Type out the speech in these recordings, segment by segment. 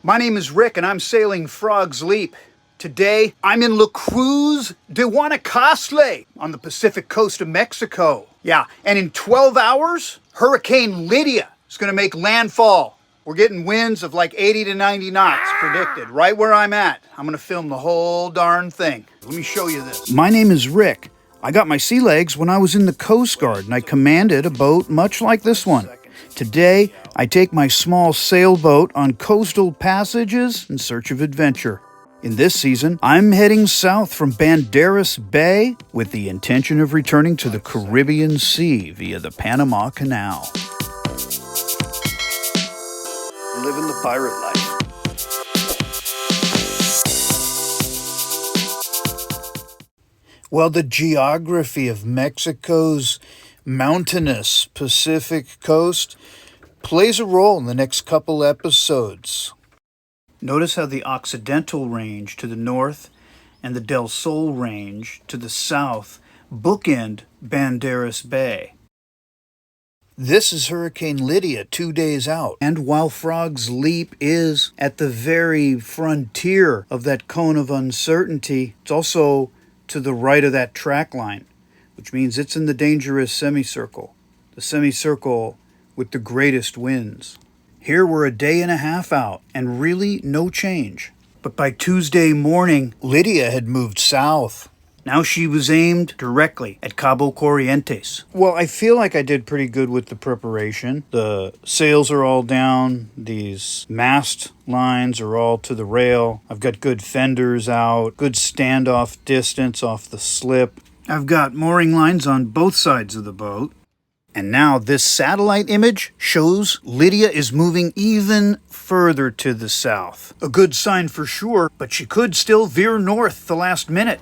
My name is Rick and I'm sailing Frog's Leap. Today, I'm in La Cruz de Guanacaste on the Pacific coast of Mexico. Yeah, and in 12 hours, Hurricane Lydia is gonna make landfall. We're getting winds of like 80 to 90 knots predicted, right where I'm at. I'm gonna film the whole darn thing. Let me show you this. My name is Rick. I got my sea legs when I was in the Coast Guard and I commanded a boat much like this one. Today, I take my small sailboat on coastal passages in search of adventure. In this season, I'm heading south from Banderas Bay with the intention of returning to the Caribbean Sea via the Panama Canal. Living the pirate life. Well, the geography of Mexico's mountainous Pacific coast plays a role in the next couple episodes. Notice how the Occidental Range to the north and the Del Sol Range to the south bookend Banderas Bay. This is Hurricane Lydia 2 days out, and while Frog's Leap is at the very frontier of that cone of uncertainty, it's also to the right of that track line, which means it's in the dangerous semicircle, the semicircle with the greatest winds. Here we're a day and a half out, and really no change. But by Tuesday morning, Lydia had moved south. Now she was aimed directly at Cabo Corrientes. Well, I feel like I did pretty good with the preparation. The sails are all down. These mast lines are all to the rail. I've got good fenders out, good standoff distance off the slip. I've got mooring lines on both sides of the boat. And now this satellite image shows Lydia is moving even further to the south. A good sign for sure, but she could still veer north the last minute.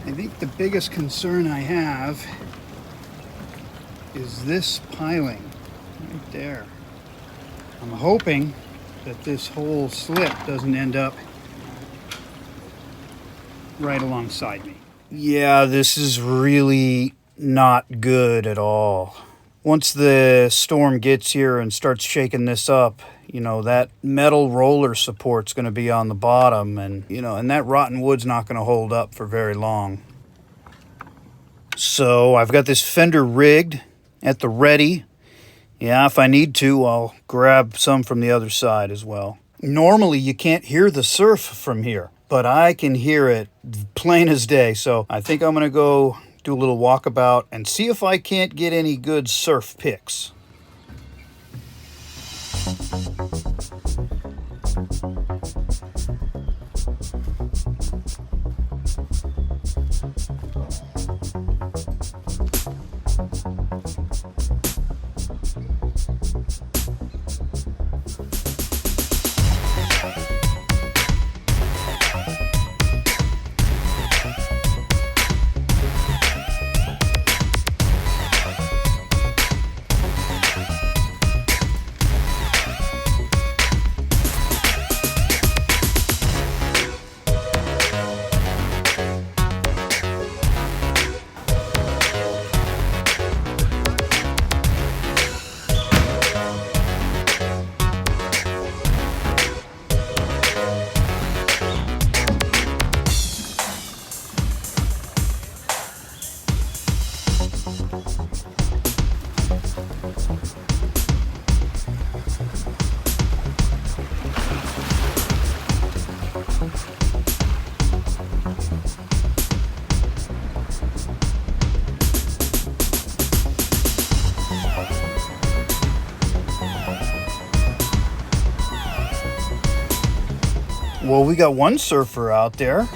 I think the biggest concern I have is this piling right there. I'm hoping that this whole slip doesn't end up right alongside me. Yeah, this is really not good at all. Once the storm gets here and starts shaking this up, that metal roller support's going to be on the bottom, and that rotten wood's not going to hold up for very long. So I've got this fender rigged at the ready. Yeah, if I need to, I'll grab some from the other side as well. Normally you can't hear the surf from here, but I can hear it plain as day, so I think I'm going to go do a little walkabout and see if I can't get any good surf pics. Well, we got one surfer out there.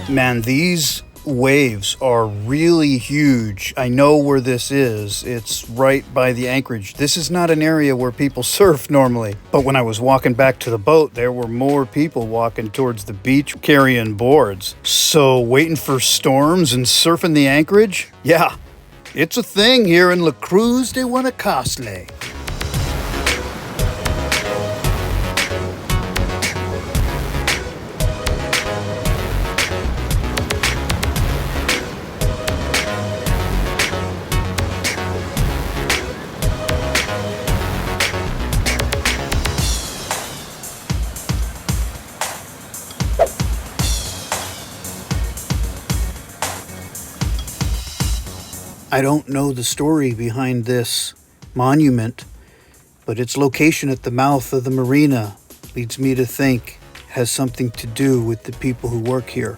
Man, these waves are really huge. I know where this is. It's right by the anchorage. This is not an area where people surf normally. But when I was walking back to the boat, there were more people walking towards the beach carrying boards. So waiting for storms and surfing the anchorage? Yeah, it's a thing here in La Cruz de Guanacaste. I don't know the story behind this monument, but its location at the mouth of the marina leads me to think it has something to do with the people who work here.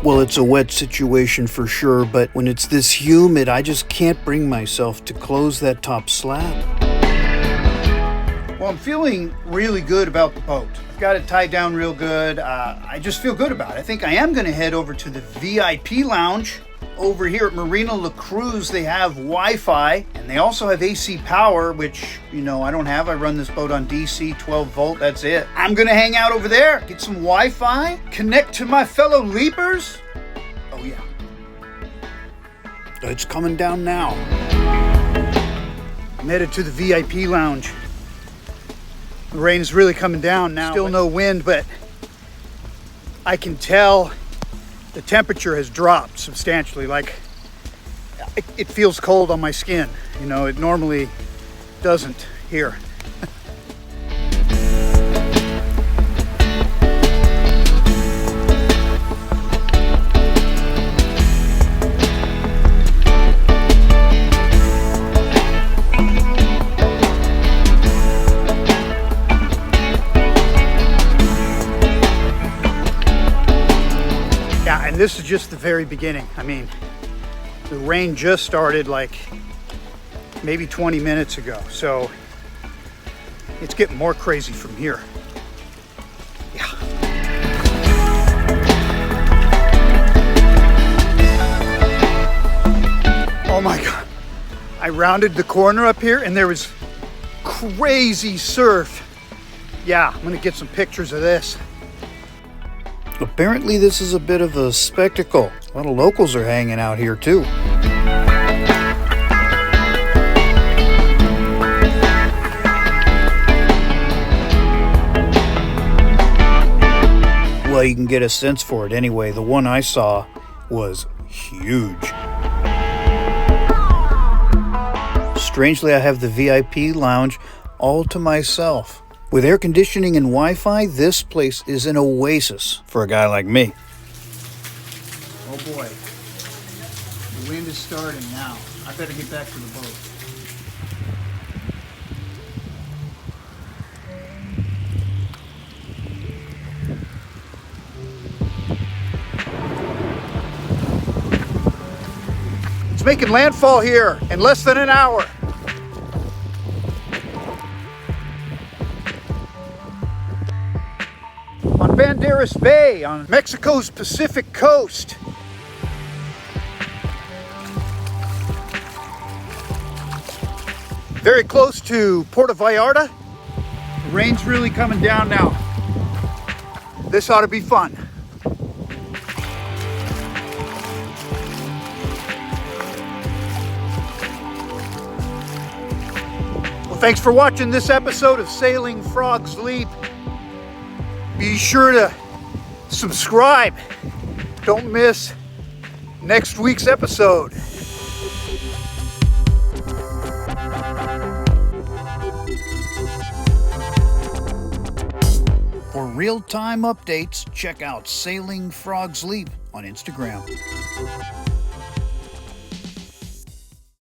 Well, it's a wet situation for sure, but when it's this humid, I just can't bring myself to close that top slab. Well, I'm feeling really good about the boat. I've got it tied down real good. I just feel good about it. I think I am going to head over to the VIP lounge. Over here at Marina La Cruz, they have Wi-Fi, and they also have AC power, which, I don't have. I run this boat on DC, 12 volt, that's it. I'm gonna hang out over there, get some Wi-Fi, connect to my fellow leapers. Oh yeah. It's coming down now. I'm headed to the VIP lounge. The rain is really coming down now. Still no wind, but I can tell the temperature has dropped substantially. Like, it feels cold on my skin. It normally doesn't here. Yeah, and this is just the very beginning. I mean, the rain just started like maybe 20 minutes ago, so it's getting more crazy from here. Yeah. Oh my God. I rounded the corner up here and there was crazy surf. Yeah, I'm gonna get some pictures of this. Apparently this is a bit of a spectacle. A lot of locals are hanging out here too. Well, you can get a sense for it anyway. The one I saw was huge. Strangely, I have the VIP lounge all to myself. With air conditioning and Wi-Fi, this place is an oasis for a guy like me. Oh boy, the wind is starting now. I better get back to the boat. It's making landfall here in less than an hour. On Banderas Bay, on Mexico's Pacific coast. Very close to Puerto Vallarta. The rain's really coming down now. This ought to be fun. Well, thanks for watching this episode of Sailing Frogs Leap. Be sure to subscribe. Don't miss next week's episode. For real-time updates, check out Sailing Frogs Leap on Instagram.